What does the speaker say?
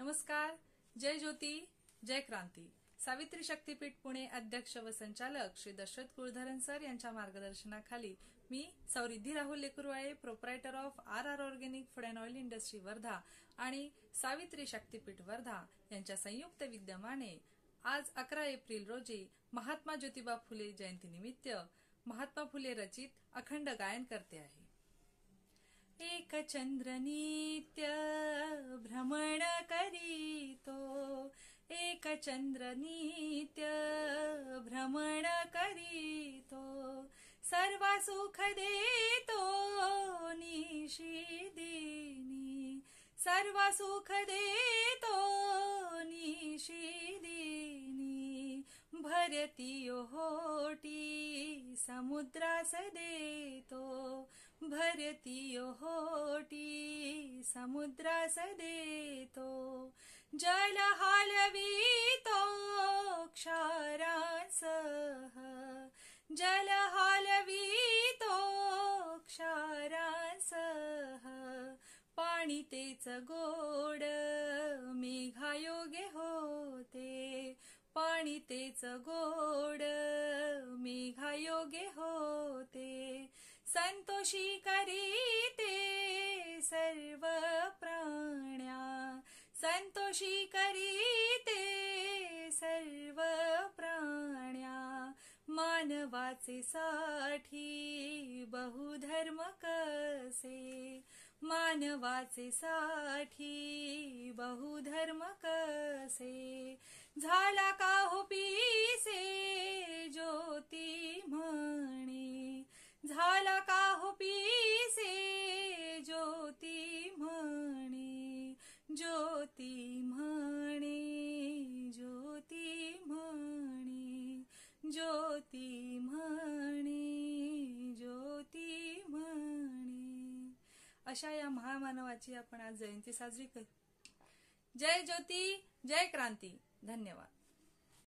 नमस्कार. जय ज्योती जय क्रांती. सावित्री शक्तीपीठ पुणे अध्यक्ष व संचालक श्री दशरथ कुलधरन सर यांच्या मार्गदर्शनाखाली मी Sauriddhi Rahul Lekurwale, proprietor of RR organic food and oil industry Wardha आणि सावित्री शक्तीपीठ वर्धा यांच्या संयुक्त विद्यमाने आज 11 एप्रिल रोजी महात्मा ज्योतिबा फुले जयंतीनिमित्त महात्मा फुले रचित अखंड गायन करते आहे. एक चंद्र नित्य भ्रमण करीतो, एक चंद्र नित्य भ्रमण करीतो, सर्व सुख देतो निशिदिनी, सर्व सुख देतो निशिदिनी, भरती होटी समुद्रास देतो, भरती होटी समुद्रास देतो, जल हालवितो क्षारांसह, जल हालवितो क्षारांसह, पाणी तेच गोड मेघायोगे होते, पाणी तेच गोड मेघायोगे होते, संतोषी करीते सर्व प्राण्या, संतोषी करीते सर्व प्राण्या, मानवाचे साठी बहुधर्म कसे, मानवाचे साठी बहुधर्म कसे, झाला का हो पीसे ज्योती म्हणे, झाला का हो पीसे ज्योती म्हणे, ज्योती म्हणे, ज्योती म्हणे, ज्योती म्हणे, ज्योती म्हणे. अशा या महामानवाची आपण आज जयंती साजरी करू. जय ज्योती जय क्रांती. धन्यवाद.